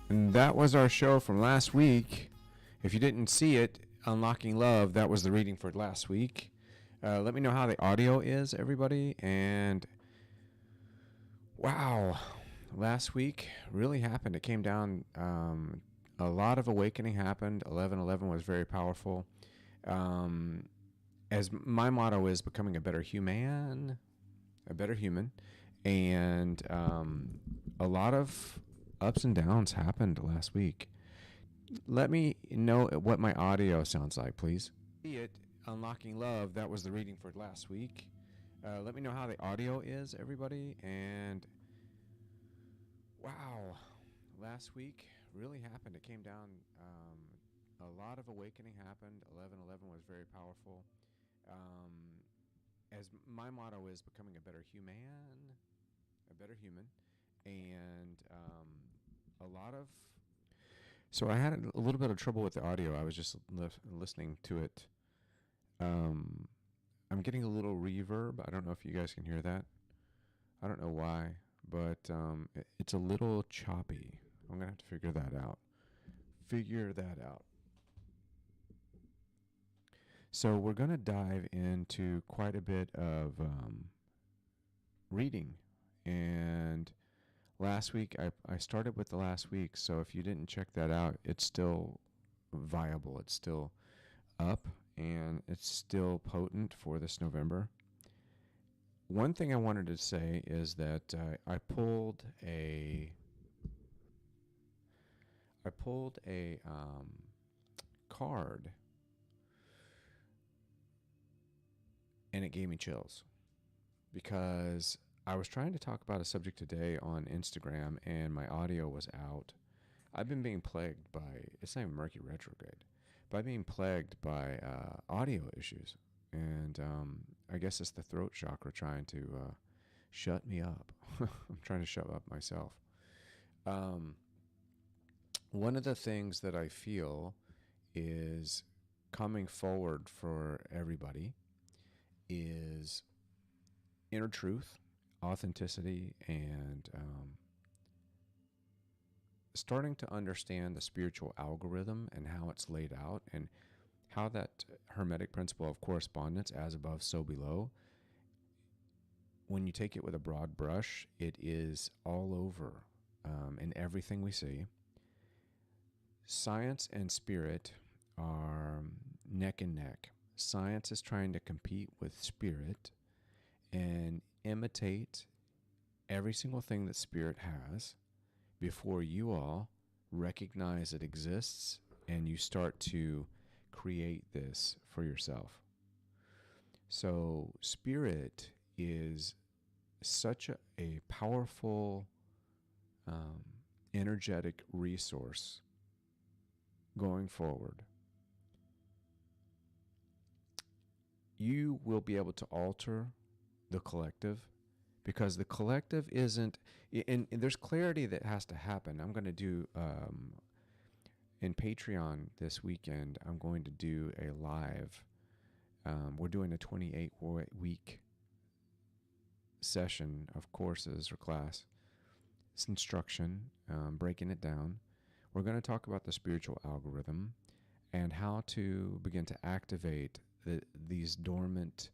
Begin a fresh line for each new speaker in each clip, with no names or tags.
And that was our show from last week. If you didn't see it, Unlocking Love, that was the reading for last week. Let me know how the audio is, everybody. And wow, last week really happened. It came down, a lot of awakening happened. 11/11 was very powerful. As my motto is becoming a better human, and a lot of ups and downs happened last week. Let me know what my audio sounds like, please. See it, Unlocking Love, that was the reading for last week. Let me know how the audio is, everybody. And wow, last week really happened. It came down, a lot of awakening happened. 11/11 was very powerful. As my motto is becoming a better human, and a lot of. So I had a little bit of trouble with the audio. I was just listening to it. I'm getting a little reverb. I don't know if you guys can hear that. I don't know why, but it's a little choppy. I'm going to have to figure that out. So we're going to dive into quite a bit of reading. And last week, I started with the last week. So if you didn't check that out, it's still viable. It's still up, and it's still potent for this November. One thing I wanted to say is that I pulled a card, and it gave me chills because I was trying to talk about a subject today on Instagram, and my audio was out. I've been being plagued by, it's not even Mercury retrograde, but being plagued by audio issues. And I guess it's the throat chakra trying to shut me up. I'm trying to shut up myself. One of the things that I feel is coming forward for everybody is inner truth, authenticity, and starting to understand the spiritual algorithm and how it's laid out, and how that hermetic principle of correspondence, as above, so below, when you take it with a broad brush, it is all over in everything we see. Science and spirit are neck and neck. Science is trying to compete with spirit and imitate every single thing that spirit has before you all recognize it exists and you start to create this for yourself. So spirit is such a powerful, energetic resource going forward. You will be able to alter the collective, because the collective isn't, and there's clarity that has to happen. I'm going to do, in Patreon this weekend, I'm going to do a live, we're doing a 28-week session of courses or class. It's instruction, breaking it down. We're going to talk about the spiritual algorithm and how to begin to activate these dormant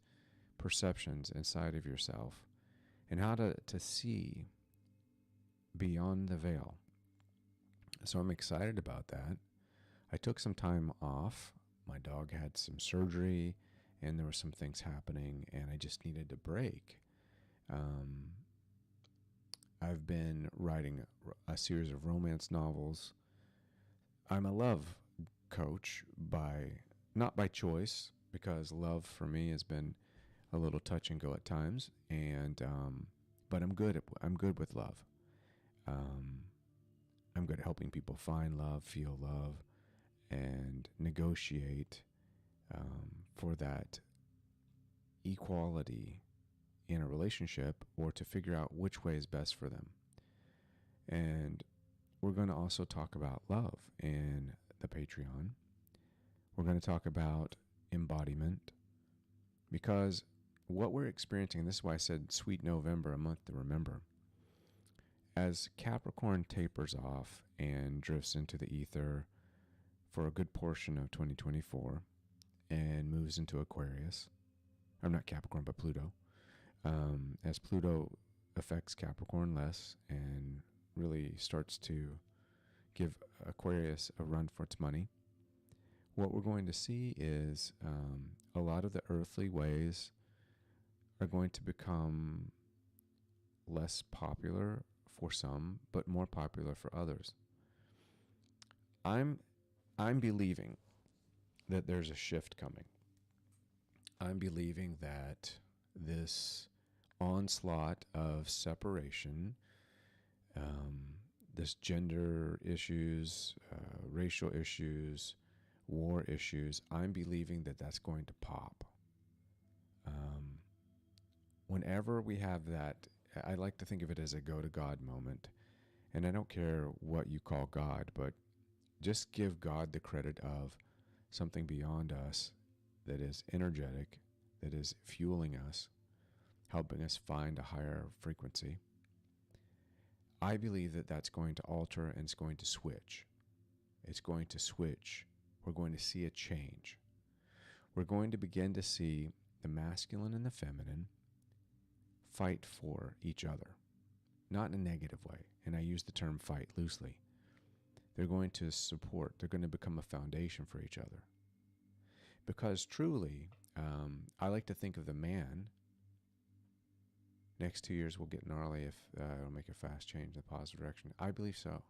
perceptions inside of yourself, and how to see beyond the veil. So I'm excited about that. I took some time off. My dog had some surgery, and there were some things happening, and I just needed a break. I've been writing a series of romance novels. I'm a love coach not by choice, because love for me has been a little touch and go at times, and but I'm good with love. I'm good at helping people find love, feel love, and negotiate for that equality in a relationship, or to figure out which way is best for them. And we're going to also talk about love in the Patreon. We're going to talk about embodiment, because what we're experiencing, this is why I said sweet November, a month to remember. as Capricorn tapers off and drifts into the ether for a good portion of 2024 and moves into Aquarius, I'm not Capricorn, but Pluto, as Pluto affects Capricorn less and really starts to give Aquarius a run for its money, what we're going to see is a lot of the earthly ways are going to become less popular for some, but more popular for others. I'm believing that there's a shift coming. I'm believing that this onslaught of separation, this gender issues, racial issues, war issues, I'm believing that that's going to pop. Whenever we have that, I like to think of it as a go to God moment. And I don't care what you call God, but just give God the credit of something beyond us that is energetic, that is fueling us, helping us find a higher frequency. I believe that that's going to alter and it's going to switch. It's going to switch. We're going to see a change. We're going to begin to see the masculine and the feminine fight for each other, not in a negative way. And I use the term fight loosely. They're going to support, they're going to become a foundation for each other. Because truly, I like to think of the man, next 2 years will get gnarly if it'll make a fast change in the positive direction. I believe so.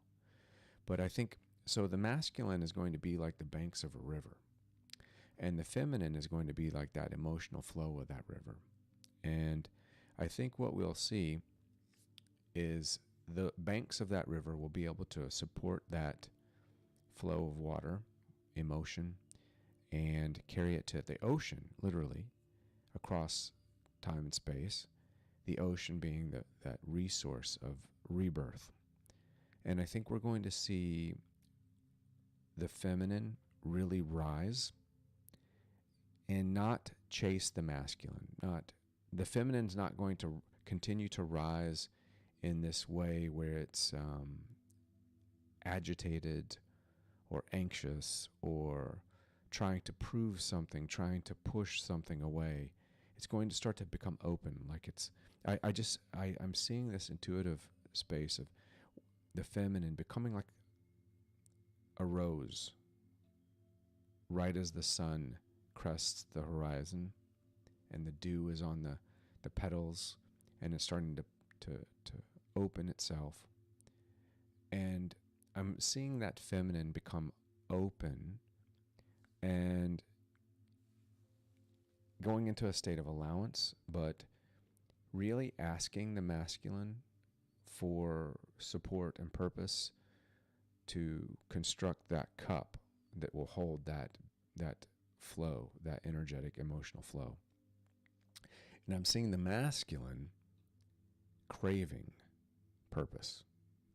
But I think, so the masculine is going to be like the banks of a river. And the feminine is going to be like that emotional flow of that river. And I think what we'll see is the banks of that river will be able to support that flow of water, emotion, and carry it to the ocean, literally, across time and space, the ocean being that resource of rebirth. And I think we're going to see the feminine really rise and not chase the masculine. The feminine's not going to continue to rise in this way where it's agitated or anxious or trying to prove something, trying to push something away. It's going to start to become open. Like I'm seeing this intuitive space of the feminine becoming like a rose right as the sun crests the horizon and the dew is on the petals and it's starting to open itself. And I'm seeing that feminine become open and going into a state of allowance, but really asking the masculine for support and purpose to construct that cup that will hold that flow, that energetic emotional flow. And I'm seeing the masculine craving purpose,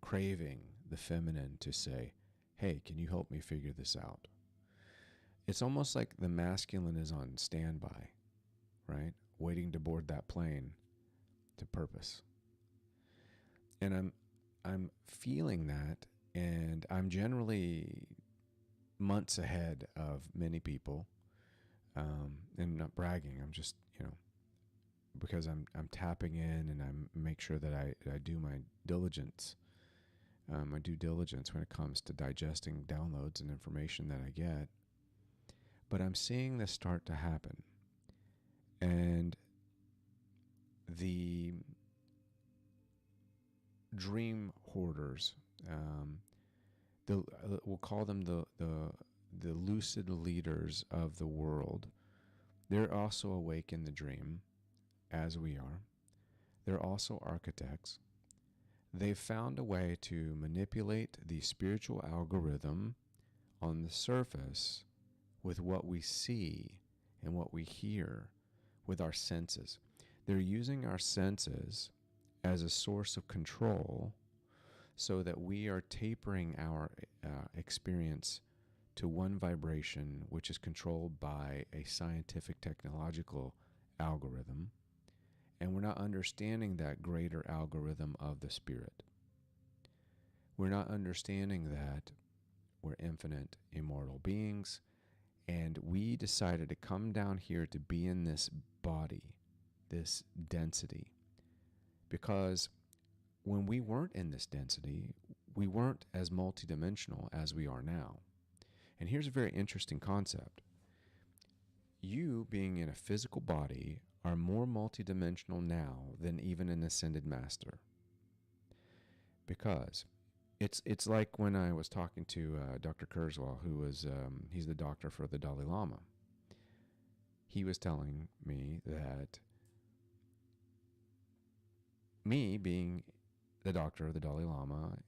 craving the feminine to say, hey, can you help me figure this out? It's almost like the masculine is on standby, right? Waiting to board that plane to purpose. And I'm feeling that, and I'm generally months ahead of many people. And I'm not bragging. I'm just, because I'm tapping in and I make sure that I do my diligence, my due diligence when it comes to digesting downloads and information that I get. But I'm seeing this start to happen. And the dream hoarders, we'll call them the lucid leaders of the world. They're also awake in the dream, as we are. They're also architects. They've found a way to manipulate the spiritual algorithm on the surface with what we see and what we hear with our senses. They're using our senses as a source of control so that we are tapering our experience to one vibration, which is controlled by a scientific technological algorithm. And we're not understanding that greater algorithm of the spirit. We're not understanding that we're infinite, immortal beings, and we decided to come down here to be in this body, this density, because when we weren't in this density, we weren't as multidimensional as we are now. And here's a very interesting concept. You, being in a physical body, are more multidimensional now than even an ascended master. Because it's like when I was talking to Dr. Kurzweil, who was, he's the doctor for the Dalai Lama. He was telling me that me being the doctor of the Dalai Lama,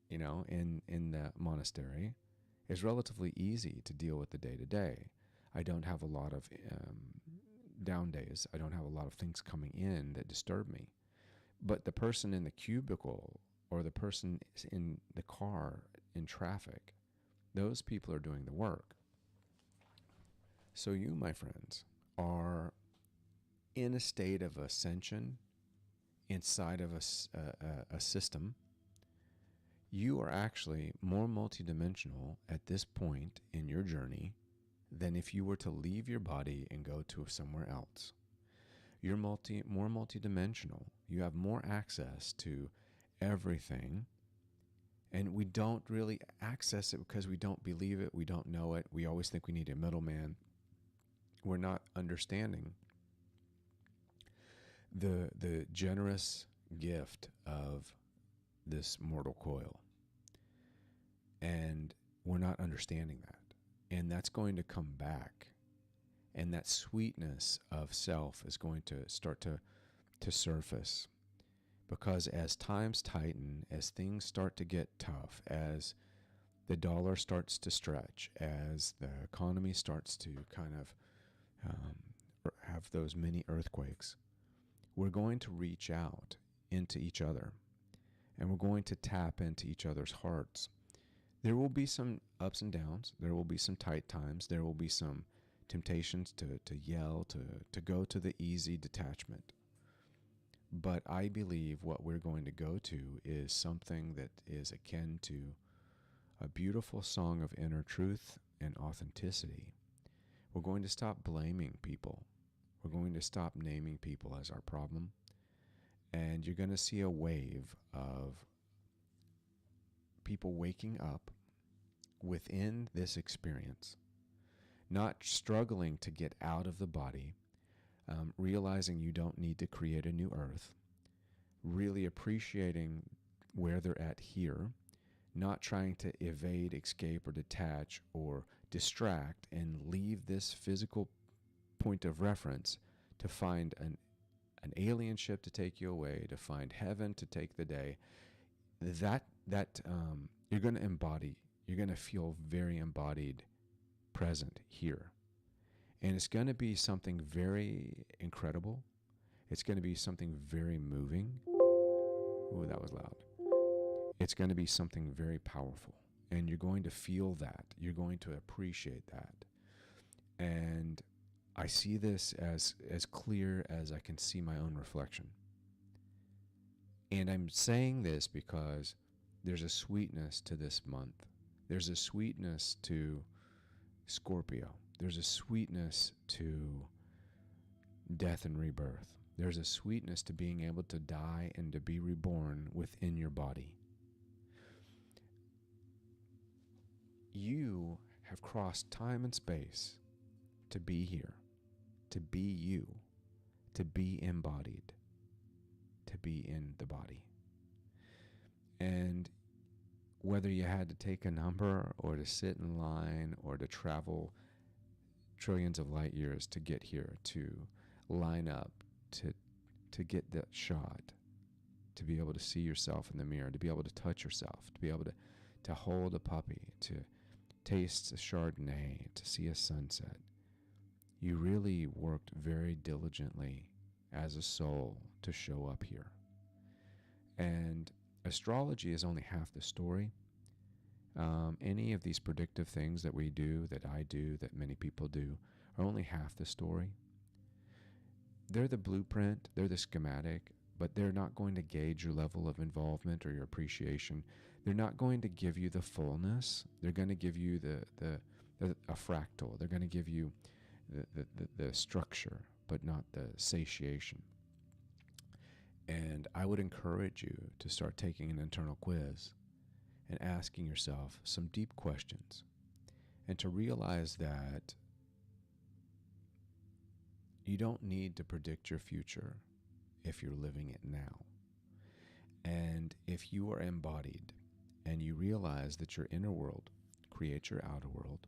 in the monastery, is relatively easy to deal with the day-to-day. I don't have a lot of down days. I don't have a lot of things coming in that disturb me. But the person in the cubicle or the person in the car in traffic, those people are doing the work. So you, my friends, are in a state of ascension inside of a system. You are actually more multidimensional at this point in your journey than if you were to leave your body and go to somewhere else. You're more multidimensional. You have more access to everything, and we don't really access it because we don't believe it, we don't know it. We always think we need a middleman. We're not understanding the generous gift of this mortal coil. And we're not understanding that. And that's going to come back. And that sweetness of self is going to start to surface. Because as times tighten, as things start to get tough, as the dollar starts to stretch, as the economy starts to kind of have those mini earthquakes, we're going to reach out into each other. And we're going to tap into each other's hearts. There will be some ups and downs. There will be some tight times. There will be some temptations to yell, to go to the easy detachment. But I believe what we're going to go to is something that is akin to a beautiful song of inner truth and authenticity. We're going to stop blaming people. We're going to stop naming people as our problem. And you're going to see a wave of people waking up within this experience, not struggling to get out of the body, realizing you don't need to create a new earth, really appreciating where they're at here, not trying to evade, escape, or detach, or distract and leave this physical point of reference to find an alien ship to take you away, to find heaven to take the day. That you're going to embody. You're going to feel very embodied, present here. And it's going to be something very incredible. It's going to be something very moving. Ooh, that was loud. It's going to be something very powerful. And you're going to feel that. You're going to appreciate that. And I see this as clear as I can see my own reflection. And I'm saying this because there's a sweetness to this month. There's a sweetness to Scorpio. There's a sweetness to death and rebirth. There's a sweetness to being able to die and to be reborn within your body. You have crossed time and space to be here, to be you, to be embodied, to be in the body. And whether you had to take a number or to sit in line or to travel trillions of light years to get here, to line up, to get that shot, to be able to see yourself in the mirror, to be able to touch yourself, to be able to hold a puppy, to taste a Chardonnay, to see a sunset. You really worked very diligently as a soul to show up here. And astrology is only half the story. Any of these predictive things that we do, that I do, that many people do, are only half the story. They're the blueprint, they're the schematic, but they're not going to gauge your level of involvement or your appreciation. they're not going to give you the fullness. They're going to give you a fractal. They're going to give you the structure, but not the satiation. And I would encourage you to start taking an internal quiz and asking yourself some deep questions, and to realize that you don't need to predict your future if you're living it now. And if you are embodied and you realize that your inner world creates your outer world,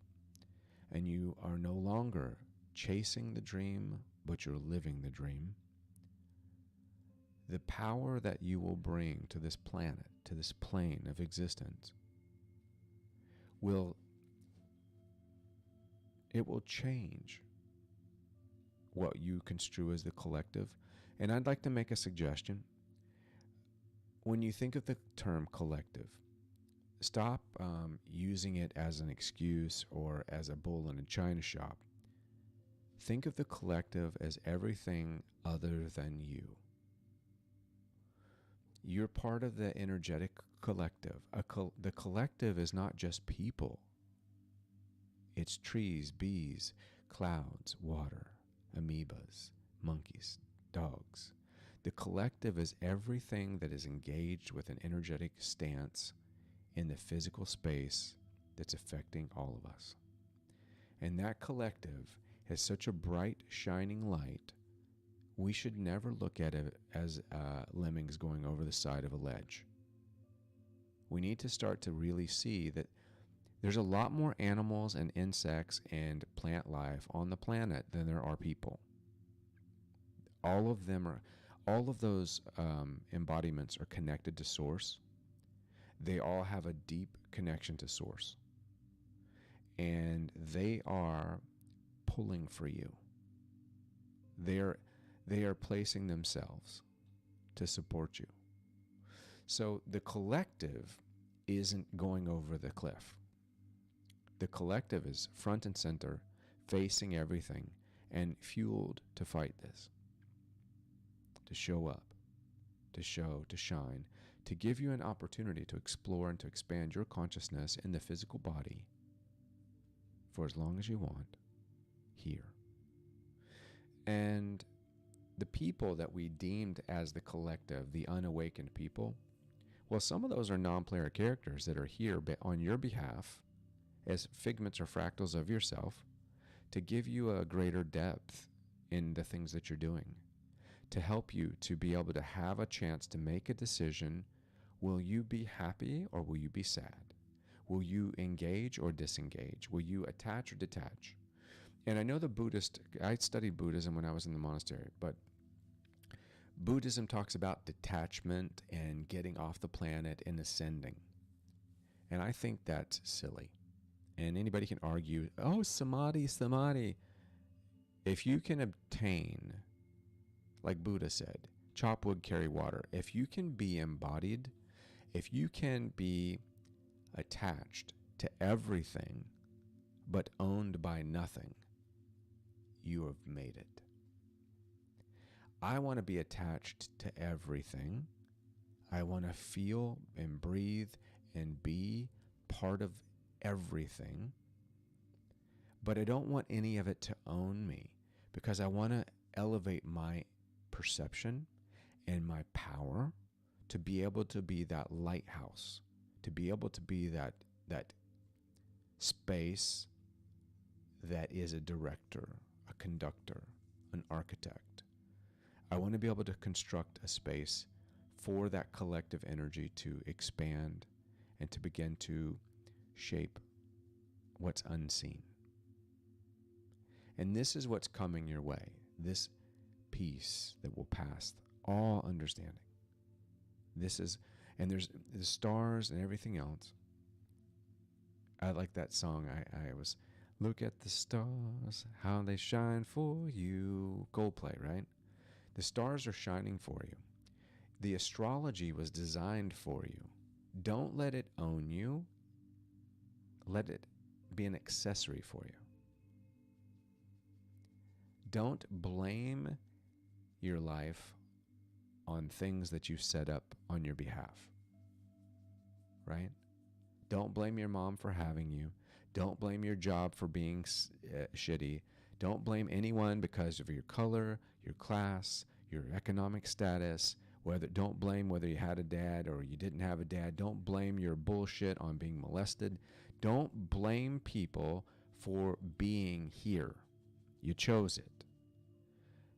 and you are no longer chasing the dream, but you're living the dream, the power that you will bring to this planet, to this plane of existence, will change what you construe as the collective. And I'd like to make a suggestion. When you think of the term collective, stop using it as an excuse or as a bull in a china shop. Think of the collective as everything other than you. You're part of the energetic collective. The collective is not just people. It's trees, bees, clouds, water, amoebas, monkeys, dogs. The collective is everything that is engaged with an energetic stance in the physical space that's affecting all of us. And that collective has such a bright, shining light, we should never look at it as lemmings going over the side of a ledge. We need to start to really see that there's a lot more animals and insects and plant life on the planet than there are people. All of those embodiments are connected to Source. They all have a deep connection to Source. And they are pulling for you. They are placing themselves to support you. So the collective isn't going over the cliff. The collective is front and center, facing everything, and fueled to fight this. To show up, to show, to shine, to give you an opportunity to explore and to expand your consciousness in the physical body for as long as you want here. And the people that we deemed as the collective, the unawakened people, well, some of those are non-player characters that are here on your behalf as figments or fractals of yourself to give you a greater depth in the things that you're doing, to help you to be able to have a chance to make a decision. Will you be happy or will you be sad? Will you engage or disengage? Will you attach or detach? And I know I studied Buddhism when I was in the monastery, but Buddhism talks about detachment and getting off the planet and ascending. And I think that's silly. And anybody can argue, oh, samadhi. If you can obtain, like Buddha said, chop wood, carry water. If you can be embodied, if you can be attached to everything but owned by nothing, you have made it. I want to be attached to everything. I want to feel and breathe and be part of everything. But I don't want any of it to own me, because I want to elevate my perception and my power to be able to be that lighthouse, to be able to be that space that is a director, a conductor, an architect. I want to be able to construct a space for that collective energy to expand and to begin to shape what's unseen. And this is what's coming your way, this peace that will pass all understanding. And there's the stars and everything else. I like that song. I was, look at the stars, how they shine for you. Coldplay, right? The stars are shining for you. The astrology was designed for you. Don't let it own you. Let it be an accessory for you. Don't blame your life on things that you set up on your behalf. right? Don't blame your mom for having you. Don't blame your job for being shitty. Don't blame anyone because of your color, your class, your economic status. Don't blame whether you had a dad or you didn't have a dad. Don't blame your bullshit on being molested. Don't blame people for being here. You chose it.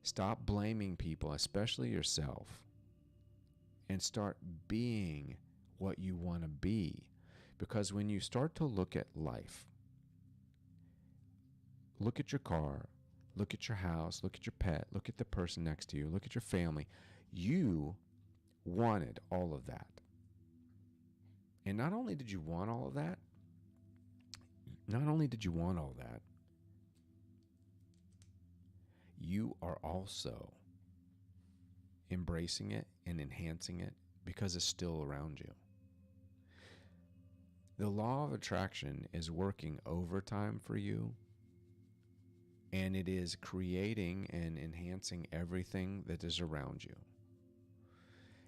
Stop blaming people, especially yourself, and start being what you want to be. Because when you start to look at life, look at your car, look at your house, look at your pet, look at the person next to you, look at your family, you wanted all of that. And not only did you want all of that, you are also embracing it and enhancing it because it's still around you. The law of attraction is working overtime for you, and it is creating and enhancing everything that is around you.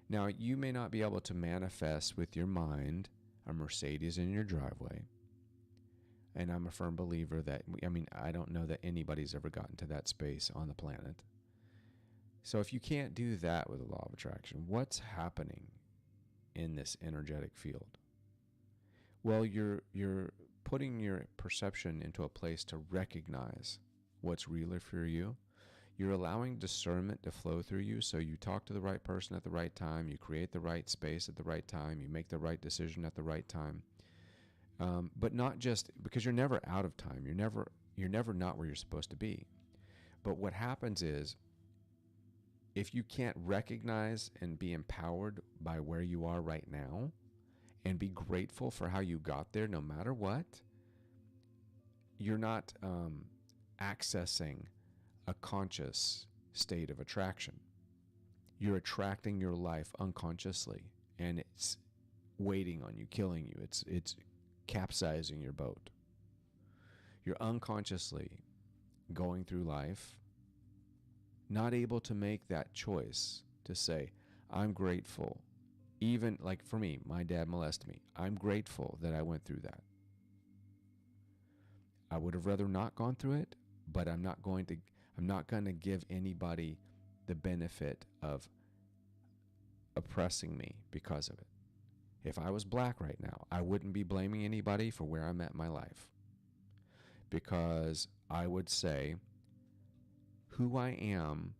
Now, you may not be able to manifest with your mind a Mercedes in your driveway. And I'm a firm believer that, I don't know that anybody's ever gotten to that space on the planet. So if you can't do that with the law of attraction, what's happening in this energetic field? Well, you're putting your perception into a place to recognize what's realer for you. You're allowing discernment to flow through you, so you talk to the right person at the right time, you create the right space at the right time, you make the right decision at the right time. But not just because you're never out of time. You're never not where you're supposed to be. But what happens is, if you can't recognize and be empowered by where you are right now and be grateful for how you got there no matter what, you're not accessing a conscious state of attraction. You're attracting your life unconsciously, and it's waiting on you, killing you. It's capsizing your boat. You're unconsciously going through life, not able to make that choice to say, I'm grateful. Even like for me, my dad molested me. I'm grateful that I went through that. I would have rather not gone through it, but I'm not going to give anybody the benefit of oppressing me because of it. If I was black right now, I wouldn't be blaming anybody for where I'm at in my life, because I would say, who I am,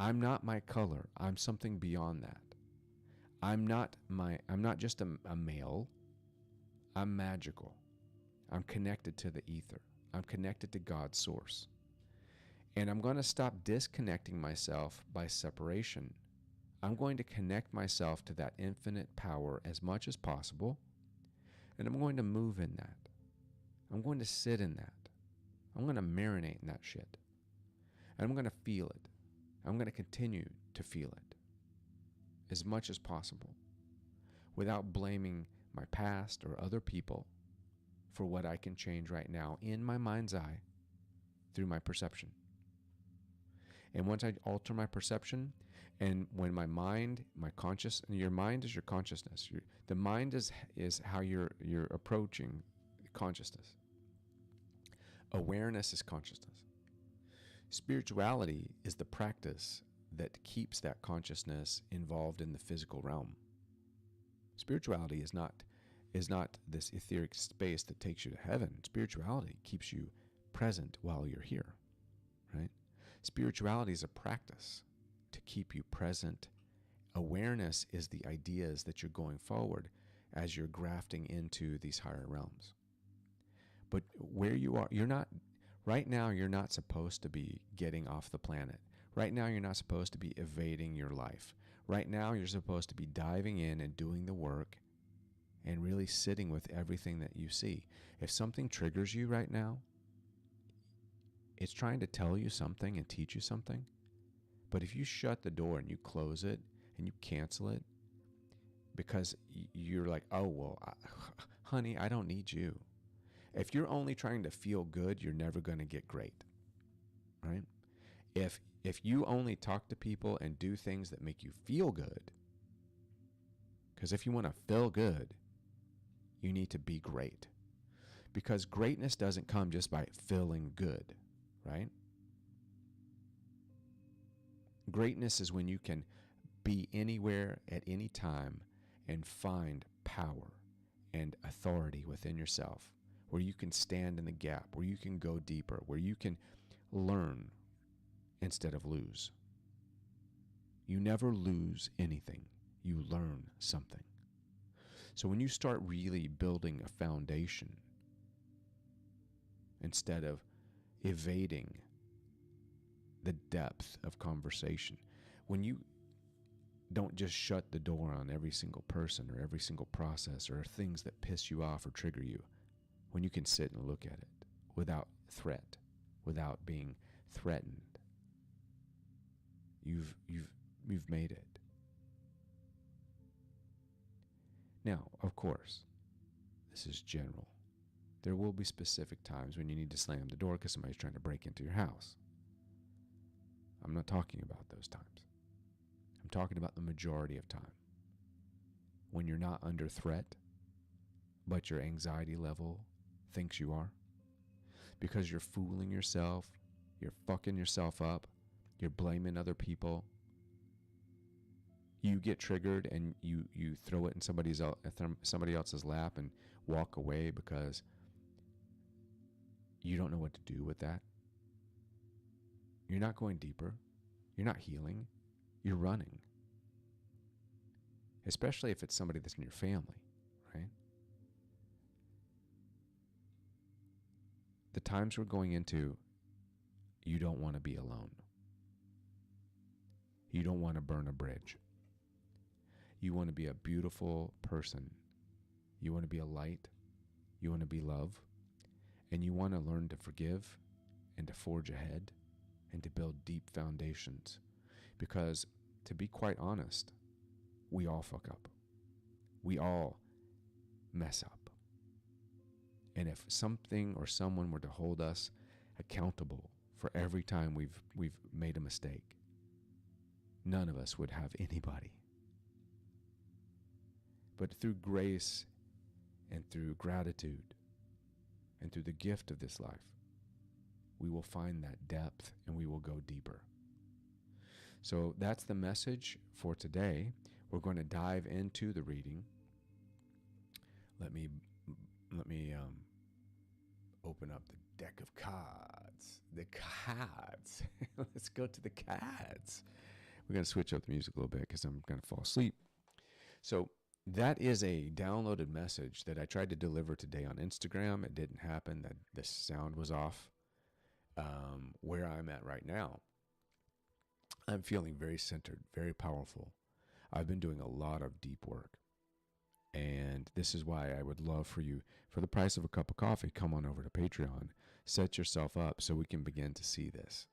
I'm not my color. I'm something beyond that. I'm not just a male. I'm magical. I'm connected to the ether. I'm connected to God's source. And I'm going to stop disconnecting myself by separation. I'm going to connect myself to that infinite power as much as possible, and I'm going to move in that. I'm going to sit in that. I'm going to marinate in that shit. And I'm going to feel it. I'm going to continue to feel it as much as possible without blaming my past or other people for what I can change right now in my mind's eye through my perception. And once I alter my perception, and when my mind, your mind is your consciousness. The mind is how you're approaching consciousness. Awareness is consciousness. Spirituality is the practice that keeps that consciousness involved in the physical realm. Spirituality is not this etheric space that takes you to heaven. Spirituality keeps you present while you're here, right? Spirituality is a practice to keep you present. Awareness is the ideas that you're going forward as you're grafting into these higher realms. But where you are, right now you're not supposed to be getting off the planet. Right now you're not supposed to be evading your life. Right now you're supposed to be diving in and doing the work and really sitting with everything that you see. If something triggers you right now, it's trying to tell you something and teach you something. But if you shut the door and you close it and you cancel it because you're like, oh, well, honey, I don't need you. If you're only trying to feel good, you're never going to get great, right? If you only talk to people and do things that make you feel good, because if you want to feel good, You need to be great. Because greatness doesn't come just by feeling good, right? Greatness is when you can be anywhere at any time and find power and authority within yourself, where you can stand in the gap, where you can go deeper, where you can learn instead of lose. You never lose anything. You learn something. So when you start really building a foundation instead of evading the depth of conversation, when you don't just shut the door on every single person or every single process or things that piss you off or trigger you, when you can sit and look at it without threat, without being threatened, you've made it. Now, of course, this is general. There will be specific times when you need to slam the door because somebody's trying to break into your house. I'm not talking about those times. I'm talking about the majority of time. When you're not under threat, but your anxiety level thinks you are. Because you're fooling yourself, you're fucking yourself up, you're blaming other people. You get triggered and you throw it in somebody else's lap and walk away because you don't know what to do with that. You're not going deeper. You're not healing. You're running. Especially if it's somebody that's in your family, right? The times we're going into, you don't want to be alone. You don't want to burn a bridge. You want to be a beautiful person. You want to be a light. You want to be love. And you want to learn to forgive and to forge ahead and to build deep foundations. Because, to be quite honest, we all fuck up. We all mess up. And if something or someone were to hold us accountable for every time we've made a mistake, none of us would have anybody. But through grace and through gratitude and through the gift of this life, we will find that depth and we will go deeper. So that's the message for today. We're going to dive into the reading. Let me open up the deck of cards. The cards. Let's go to the cards. We're going to switch up the music a little bit because I'm going to fall asleep. So that is a downloaded message that I tried to deliver today on Instagram. It didn't happen. That the sound was off. Where I'm at right now, I'm feeling very centered, very powerful. I've been doing a lot of deep work. And this is why I would love for you, for the price of a cup of coffee, come on over to Patreon, set yourself up so we can begin to see this.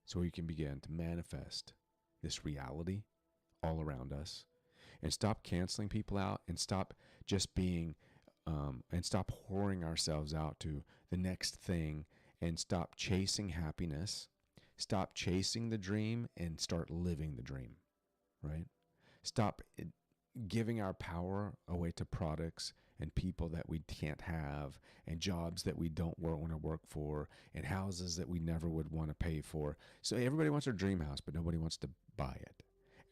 So we can begin to manifest this reality all around us. And stop canceling people out and stop just being, and stop whoring ourselves out to the next thing and stop chasing happiness. Stop chasing the dream and start living the dream, right? Stop giving our power away to products and people that we can't have and jobs that we don't want to work for and houses that we never would want to pay for. So everybody wants their dream house, but nobody wants to buy it.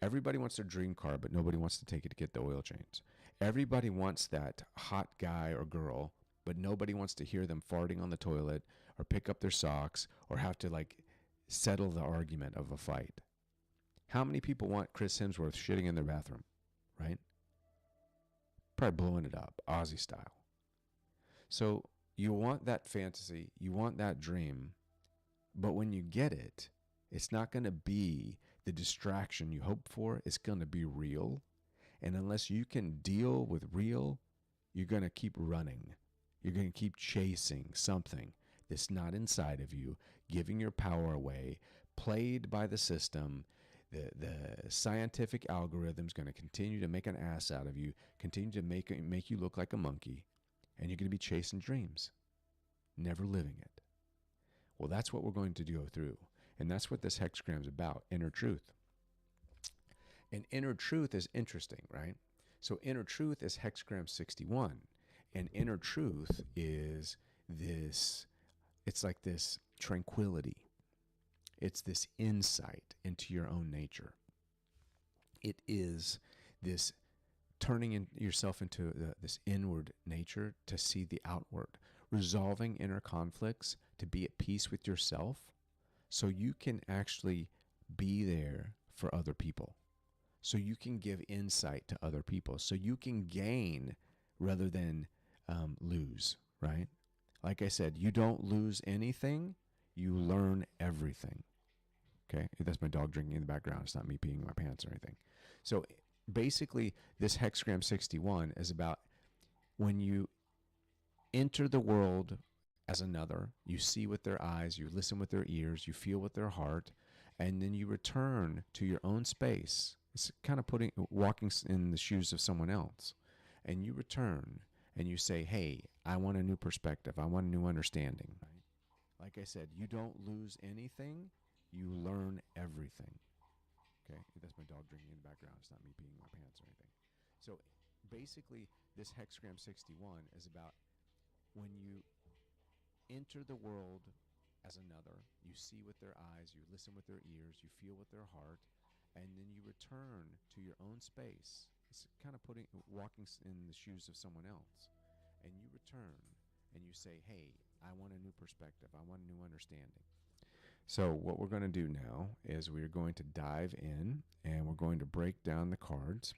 Everybody wants their dream car, but nobody wants to take it to get the oil change. Everybody wants that hot guy or girl, but nobody wants to hear them farting on the toilet or pick up their socks or have to settle the argument of a fight. How many people want Chris Hemsworth shitting in their bathroom, right? Probably blowing it up, Aussie style. So you want that fantasy, you want that dream, but when you get it, it's not going to be the distraction you hope for. It's going to be real. And unless you can deal with real, you're going to keep running. You're going to keep chasing something that's not inside of you, giving your power away, played by the system. The scientific algorithm's going to continue to make an ass out of you, continue to make you look like a monkey, and you're going to be chasing dreams, never living it. Well, that's what we're going to go through. And that's what this hexagram is about, inner truth. And inner truth is interesting, right? So inner truth is hexagram 61. And inner truth is this, it's like this tranquility. It's this insight into your own nature. It is this turning yourself into this inward nature to see the outward, resolving inner conflicts to be at peace with yourself so you can actually be there for other people. So you can give insight to other people. So you can gain rather than lose, right? Like I said, you don't lose anything, you learn everything. Okay, that's my dog drinking in the background. It's not me peeing my pants or anything. So basically, this Hexagram 61 is about when you enter the world as another, you see with their eyes, you listen with their ears, you feel with their heart, and then you return to your own space. It's kind of walking in the shoes of someone else. And you return and you say, hey, I want a new perspective. I want a new understanding. Like I said, you don't lose anything, you learn everything. Okay, that's my dog drinking in the background. It's not me peeing my pants or anything. So basically, this Hexagram 61 is about when you enter the world as another, you see with their eyes, you listen with their ears, you feel with their heart, and then you return to your own space. It's kind of walking in the shoes of someone else. And you return and you say, hey, I want a new perspective. I want a new understanding. So what we're going to do now is we're going to dive in and we're going to break down the cards.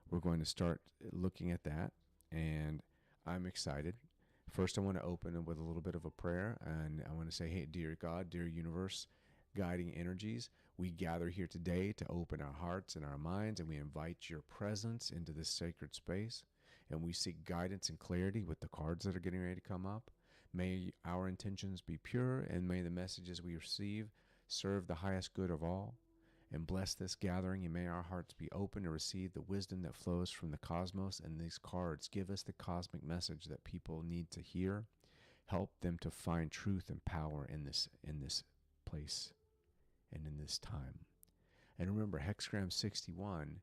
We're going to start looking at that, and I'm excited. First, I want to open it with a little bit of a prayer, and I want to say, hey, dear God, dear universe, guiding energies, we gather here today to open our hearts and our minds, and we invite your presence into this sacred space, and we seek guidance and clarity with the cards that are getting ready to come up. May our intentions be pure, and may the messages we receive serve the highest good of all. And bless this gathering, and may our hearts be open to receive the wisdom that flows from the cosmos. And these cards give us the cosmic message that people need to hear. Help them to find truth and power in this place and in this time. And remember, Hexagram 61,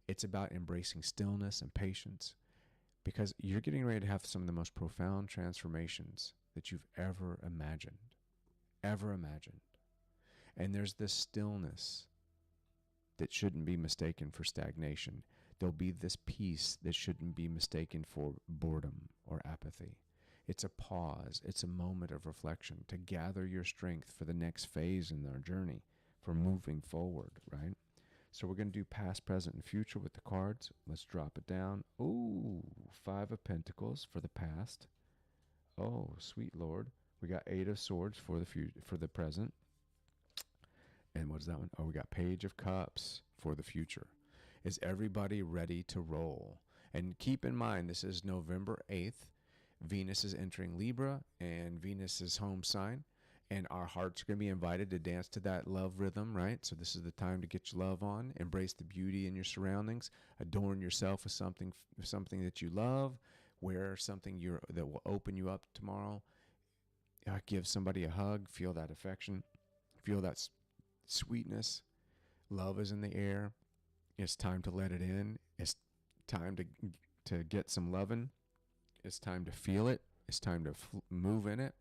it's about embracing stillness and patience, because you're getting ready to have some of the most profound transformations that you've ever imagined. And there's this stillness that shouldn't be mistaken for stagnation. There'll be this peace that shouldn't be mistaken for boredom or apathy. It's a pause. It's a moment of reflection to gather your strength for the next phase in our journey, for moving forward, right? So we're going to do past, present, and future with the cards. Let's drop it down. Ooh, 5 of Pentacles for the past. Oh, sweet Lord. We got 8 of Swords for the present. And what is that one? Oh, we got Page of Cups for the future. Is everybody ready to roll? And keep in mind, this is November 8th. Venus is entering Libra, and Venus is home sign. And our hearts are going to be invited to dance to that love rhythm, right? So this is the time to get your love on. Embrace the beauty in your surroundings. Adorn yourself with something that you love. Wear something that will open you up tomorrow. Give somebody a hug. Feel that affection. Feel that sweetness. Love is in the air. It's time to let it in. It's time to get some loving. It's time to feel it. It's time to move in it.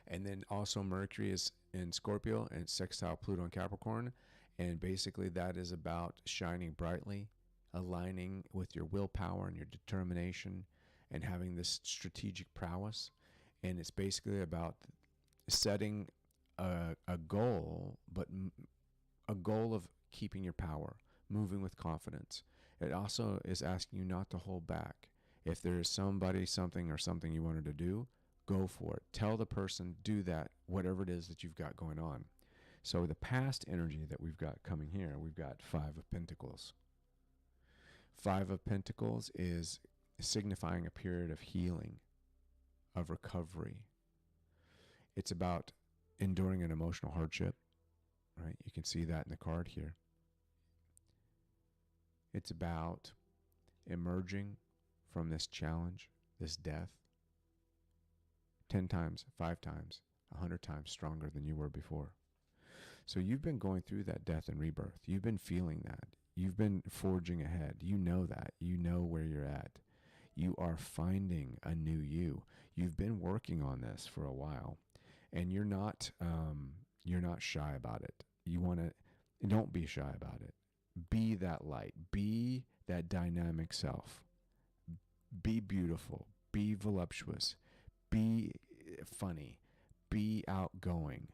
And then also Mercury is in Scorpio and sextile Pluto and Capricorn. And basically that is about shining brightly, aligning with your willpower and your determination, and having this strategic prowess. And it's basically about setting a goal, but a goal of keeping your power, moving with confidence. It also is asking you not to hold back. If there is somebody, something, or something you wanted to do, go for it. Tell the person, do that, whatever it is that you've got going on. So the past energy that we've got coming here, we've got 5 of Pentacles. 5 of Pentacles is signifying a period of healing, of recovery. It's about enduring an emotional hardship, right? You can see that in the card here. It's about emerging from this challenge, this death, 10 times, 5 times, 100 times stronger than you were before. So you've been going through that death and rebirth. You've been feeling that. You've been forging ahead. You know that. You know where you're at. You are finding a new you. You've been working on this for a while, and you're not shy about it. Don't be shy about it. Be that light. Be that dynamic self. Be beautiful. Be voluptuous. Be funny. Be outgoing.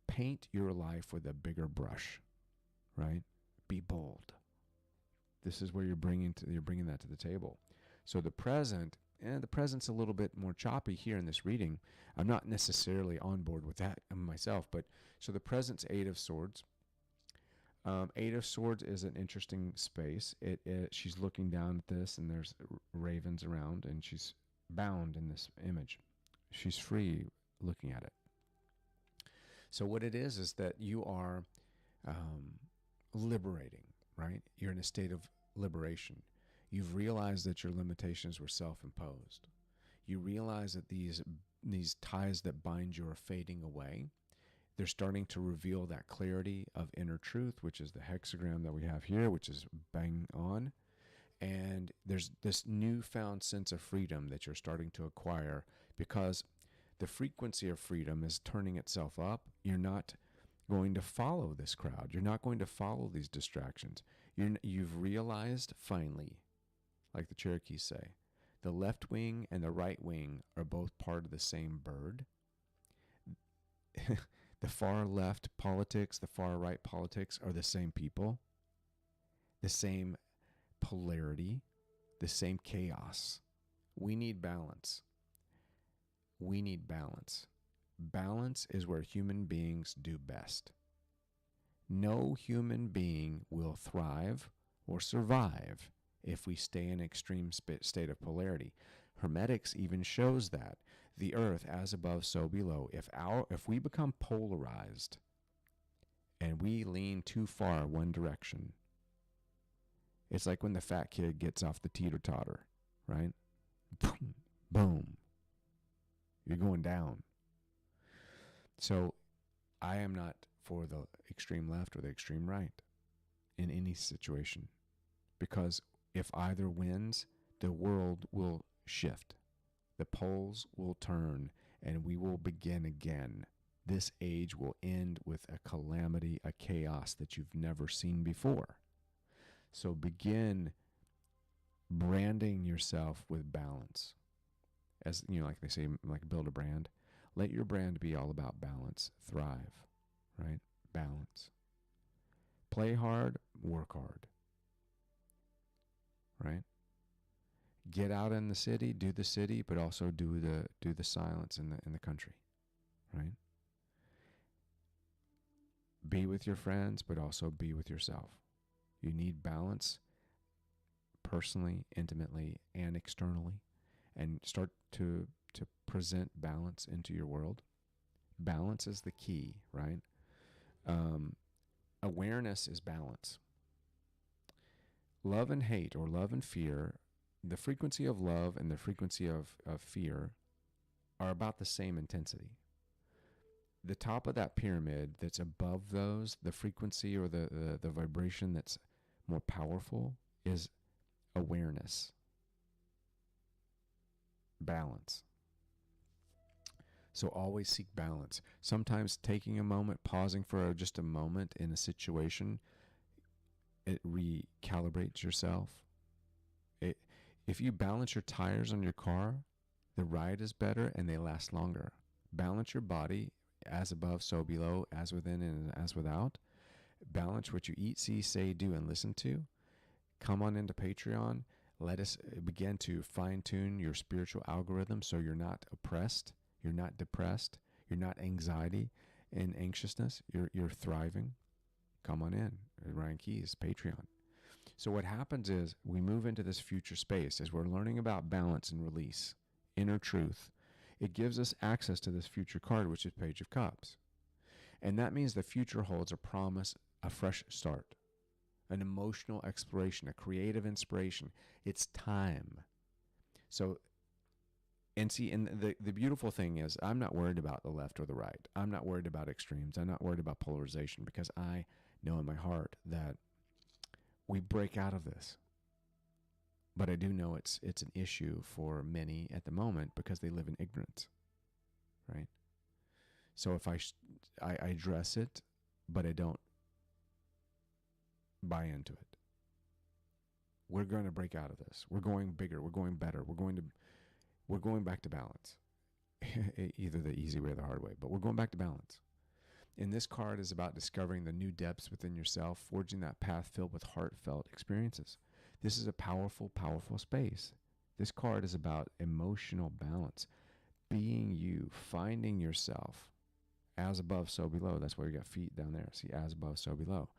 Paint your life with a bigger brush, right? Be bold. This is where you're bringing that to the table. So the present's a little bit more choppy here in this reading. I'm not necessarily on board with that myself, but so the present's Eight of Swords. Eight of Swords is an interesting space. She's looking down at this, and there's ravens around, and she's bound in this image. She's free looking at it. So what it is that you are liberating, right? You're in a state of liberation. You've realized that your limitations were self-imposed. You realize that these ties that bind you are fading away. They're starting to reveal that clarity of inner truth, which is the hexagram that we have here, which is bang on. And there's this newfound sense of freedom that you're starting to acquire because the frequency of freedom is turning itself up. You're not going to follow this crowd. You're not going to follow these distractions. You've realized finally, like the Cherokees say, the left wing and the right wing are both part of the same bird. The far left politics, the far right politics are the same people, the same polarity, the same chaos. We need balance. We need balance. Balance is where human beings do best. No human being will thrive or survive if we stay in an extreme state of polarity. Hermetics even shows that. The earth, as above, so below. If we become polarized and we lean too far one direction, it's like when the fat kid gets off the teeter-totter, right? Boom, boom. You're going down. So I am not for the extreme left or the extreme right in any situation, because if either wins, the world will shift. The poles will turn and we will begin again. This age will end with a calamity, a chaos that you've never seen before. So begin branding yourself with balance. As you know, like they say, like build a brand. Let your brand be all about balance. Thrive, right? Balance. Play hard, work hard, right? Get out in the city, do the city, but also do the silence in the country, right? Be with your friends, but also be with yourself. You need balance personally, intimately, and externally, and start to present balance into your world. Balance is the key, right? Awareness is balance. Love and hate, or love and fear, the frequency of love and the frequency of fear are about the same intensity. The top of that pyramid that's above those, the frequency or the vibration that's more powerful is awareness. Balance. So always seek balance. Sometimes taking a moment, pausing for just a moment in a situation, it recalibrates yourself. If you balance your tires on your car, the ride is better and they last longer. Balance your body, as above, so below, as within and as without. Balance what you eat, see, say, do, and listen to. Come on into Patreon. Let us begin to fine-tune your spiritual algorithm so you're not oppressed, you're not depressed, you're not anxiety and anxiousness, you're thriving. Come on in. Ryan Keys, Patreon. So what happens is we move into this future space as we're learning about balance and release, inner truth. It gives us access to this future card, which is Page of Cups. And that means the future holds a promise, a fresh start, an emotional exploration, a creative inspiration. It's time. So, and the beautiful thing is I'm not worried about the left or the right. I'm not worried about extremes. I'm not worried about polarization, because I know in my heart that we break out of this. But I do know it's an issue for many at the moment because they live in ignorance, right? So if I address it, but I don't buy into it, we're going to break out of this. We're going bigger. We're going better. We're going back to balance. Either the easy way or the hard way, but we're going back to balance. And this card is about discovering the new depths within yourself, forging that path filled with heartfelt experiences. This is a powerful, powerful space. This card is about emotional balance, being you, finding yourself as above, so below. That's why we got feet down there. See, as above, so below.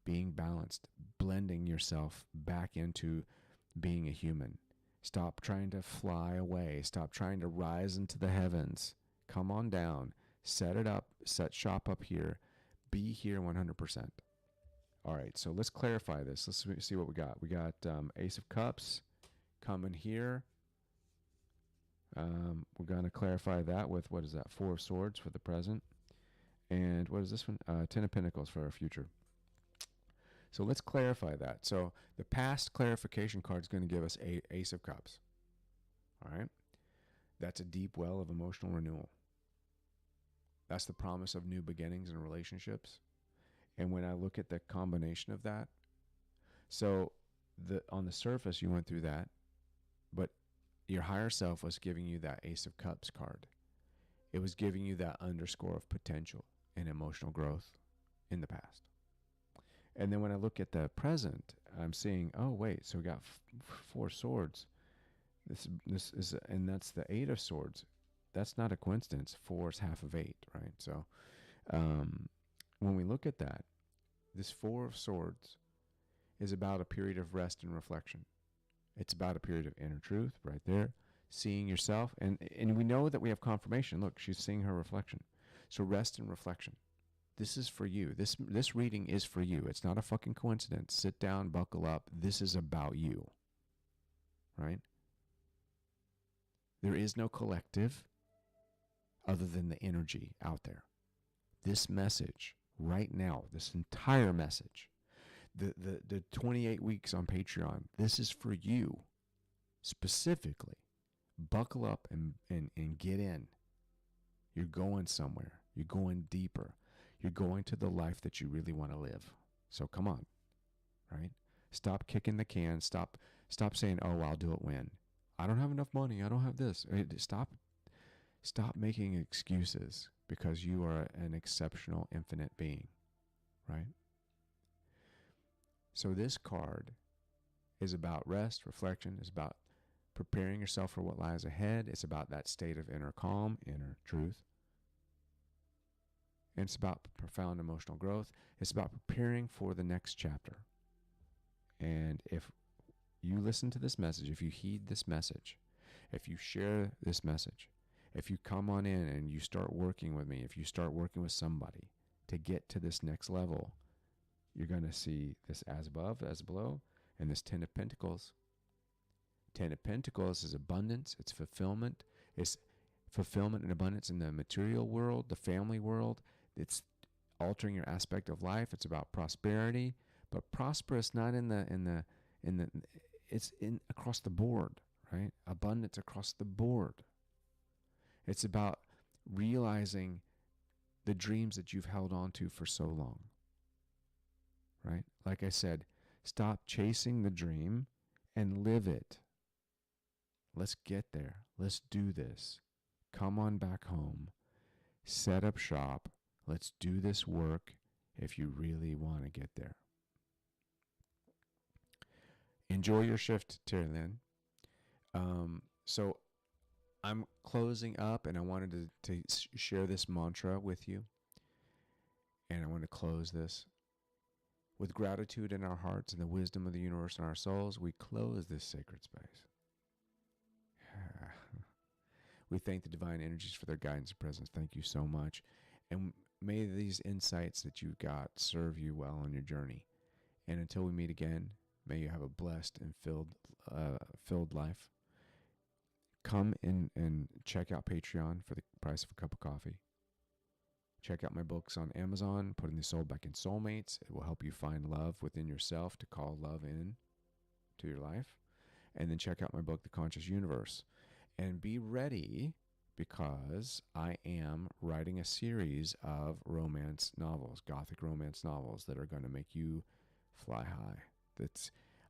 Being balanced, blending yourself back into being a human. Stop trying to fly away. Stop trying to rise into the heavens. Come on down. Set it up. Set shop up here. Be here 100%. All right, so let's clarify this. Let's see what we got. We got Ace of Cups coming here. We're going to clarify that with, what is that, Four of Swords for the present. And what is this one? Ten of Pentacles for our future. So let's clarify that. So the past clarification card is going to give us Ace of Cups. All right. That's a deep well of emotional renewal. That's the promise of new beginnings in relationships. And when I look at the combination of that, so on the surface you went through that, but your higher self was giving you that Ace of Cups card. It was giving you that underscore of potential and emotional growth in the past. And then when I look at the present, I'm seeing, oh wait, so we got Four Swords. This is, and that's the Eight of Swords. That's not a coincidence. 4 is half of 8, right? So when we look at that, this Four of Swords is about a period of rest and reflection. It's about a period of inner truth right there, seeing yourself. And we know that we have confirmation. Look, she's seeing her reflection. So rest and reflection. This is for you. This reading is for you. It's not a fucking coincidence. Sit down, buckle up. This is about you, right? There is no collective other than the energy out there. This message right now, this entire message, the 28 weeks on Patreon, this is for you specifically. Buckle up and get in. You're going somewhere. You're going deeper. You're going to the life that you really want to live. So come on, right? Stop kicking the can. Stop saying, oh, I'll do it when. I don't have enough money. I don't have this. Stop making excuses because you are an exceptional, infinite being, right? So this card is about rest, reflection. It's about preparing yourself for what lies ahead. It's about that state of inner calm, inner truth. And it's about profound emotional growth. It's about preparing for the next chapter. And if you listen to this message, if you heed this message, if you share this message, if you come on in and you start working with me, if you start working with somebody to get to this next level, you're going to see this as above, as below, and this Ten of Pentacles. Ten of Pentacles is abundance. It's fulfillment. It's fulfillment and abundance in the material world, the family world. It's altering your aspect of life. It's about prosperity, but prosperous not it's in across the board, right? Abundance across the board. It's about realizing the dreams that you've held on to for so long, right? Like I said, stop chasing the dream and live it. Let's get there. Let's do this. Come on back home. Set up shop. Let's do this work if you really want to get there. Enjoy your shift, Terry Lynn. So I'm closing up, and I wanted to share this mantra with you. And I want to close this. With gratitude in our hearts and the wisdom of the universe in our souls, we close this sacred space. We thank the divine energies for their guidance and presence. Thank you so much. And may these insights that you've got serve you well on your journey. And until we meet again, may you have a blessed and filled life. Come in and check out Patreon for the price of a cup of coffee. Check out my books on Amazon, Putting the Soul Back in Soulmates. It will help you find love within yourself to call love in to your life. And then check out my book, The Conscious Universe. And be ready, because I am writing a series of romance novels, gothic romance novels, that are going to make you fly high.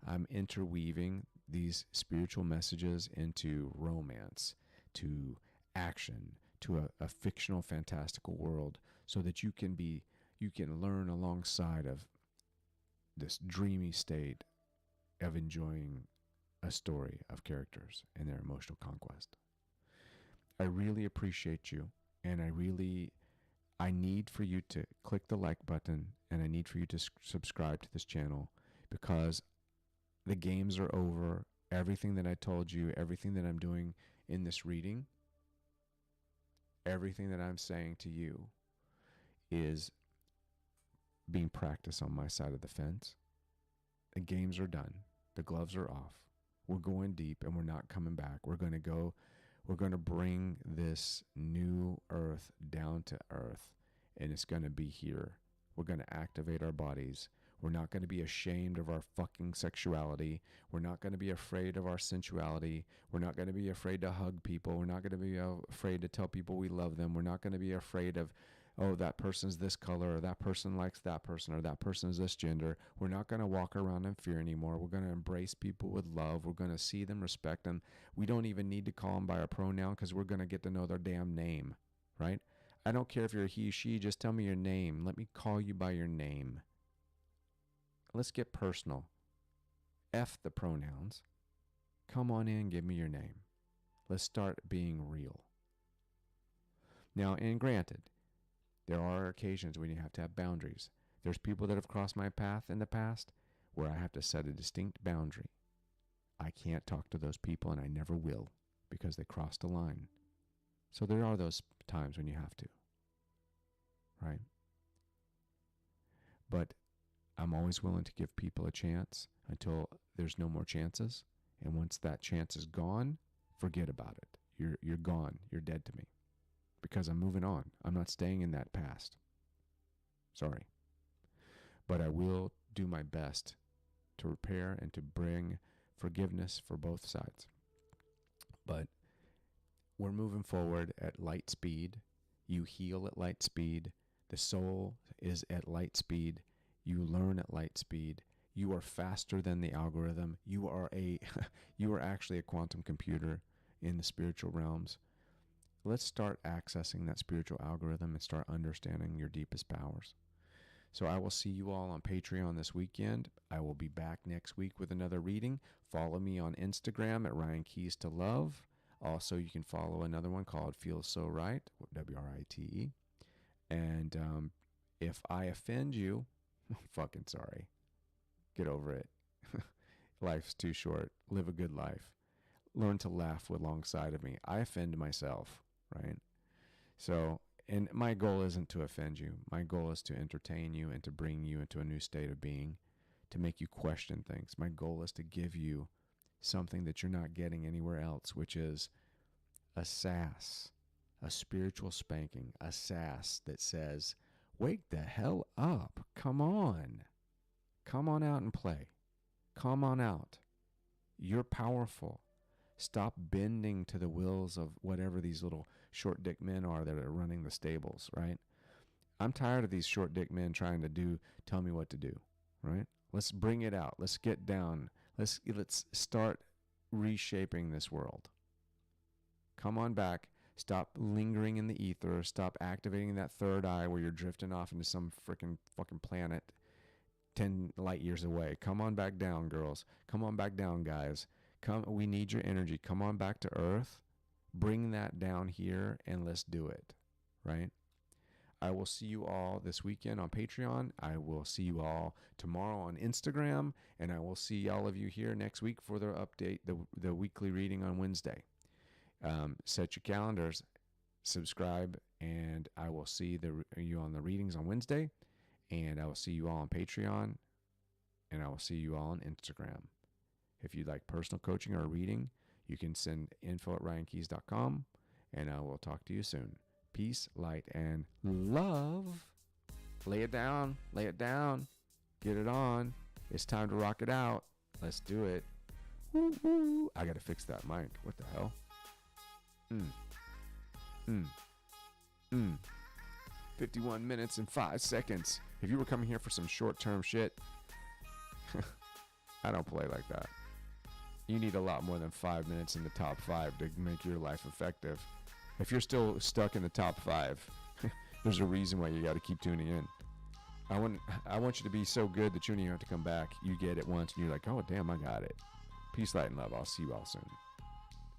I'm interweaving these spiritual messages into romance, to action, to a fictional, fantastical world, so that you can learn alongside of this dreamy state of enjoying a story of characters and their emotional conquest. I really appreciate you, and I need for you to click the like button, and I need for you to subscribe to this channel, because the games are over. Everything that I told you, everything that I'm doing in this reading, everything that I'm saying to you is being practiced on my side of the fence. The games are done. The gloves are off. We're going deep, and we're not coming back. We're going to bring this new earth down to earth, and it's going to be here. We're going to activate our bodies. We're not going to be ashamed of our fucking sexuality. We're not going to be afraid of our sensuality. We're not going to be afraid to hug people. We're not going to be afraid to tell people we love them. We're not going to be afraid of, oh, that person's this color, or that person likes that person, or that person is this gender. We're not going to walk around in fear anymore. We're going to embrace people with love. We're going to see them, respect them. We don't even need to call them by a pronoun, because we're going to get to know their damn name, right? I don't care if you're a he, she, just tell me your name. Let me call you by your name. Let's get personal. F the pronouns. Come on in, give me your name. Let's start being real. Now, and granted, there are occasions when you have to have boundaries. There's people that have crossed my path in the past where I have to set a distinct boundary. I can't talk to those people, and I never will, because they crossed a line. So there are those times when you have to, right? But I'm always willing to give people a chance until there's no more chances. And once that chance is gone, forget about it. You're gone. You're dead to me. Because I'm moving on. I'm not staying in that past. Sorry. But I will do my best to repair and to bring forgiveness for both sides. But we're moving forward at light speed. You heal at light speed. The soul is at light speed. You learn at light speed. You are faster than the algorithm. You are actually a quantum computer in the spiritual realms. Let's start accessing that spiritual algorithm and start understanding your deepest powers. So I will see you all on Patreon this weekend. I will be back next week with another reading. Follow me on Instagram at Ryan Keys to Love. Also, you can follow another one called Feels So Right, WRITE. And if I offend you, I'm fucking sorry. Get over it. Life's too short. Live a good life. Learn to laugh alongside of me. I offend myself, right? So, and my goal isn't to offend you. My goal is to entertain you and to bring you into a new state of being, to make you question things. My goal is to give you something that you're not getting anywhere else, which is a sass, a spiritual spanking, a sass that says, wake the hell up. Come on. Come on out and play. Come on out. You're powerful. Stop bending to the wills of whatever these little short dick men are that are running the stables, right? I'm tired of these short dick men trying to tell me what to do, right? Let's bring it out. Let's get down. Let's start reshaping this world. Come on back. Stop lingering in the ether. Stop activating that third eye where you're drifting off into some freaking fucking planet 10 light years away. Come on back down, girls. Come on back down, guys. We need your energy. Come on back to Earth. Bring that down here and let's do it, right? I will see you all this weekend on Patreon. I will see you all tomorrow on Instagram, and I will see all of you here next week for the update, the weekly reading on Wednesday. Set your calendars, subscribe, and I will see you on the readings on Wednesday, and I will see you all on Patreon, and I will see you all on Instagram. If you'd like personal coaching or a reading, you can send info@ryankeys.com, and I will talk to you soon. Peace, light, and love. Lay it down. Lay it down. Get it on. It's time to rock it out. Let's do it. Ooh, I gotta fix that mic. What the hell? 51 minutes and 5 seconds. If you were coming here for some short-term shit, I don't play like that. You need a lot more than 5 minutes in the top 5 to make your life effective. If you're still stuck in the top 5, there's a reason why you got to keep tuning in. I want you to be so good that you don't even have to come back. You get it once and you're like, oh damn, I got it. Peace, light, and love. I'll see you all soon.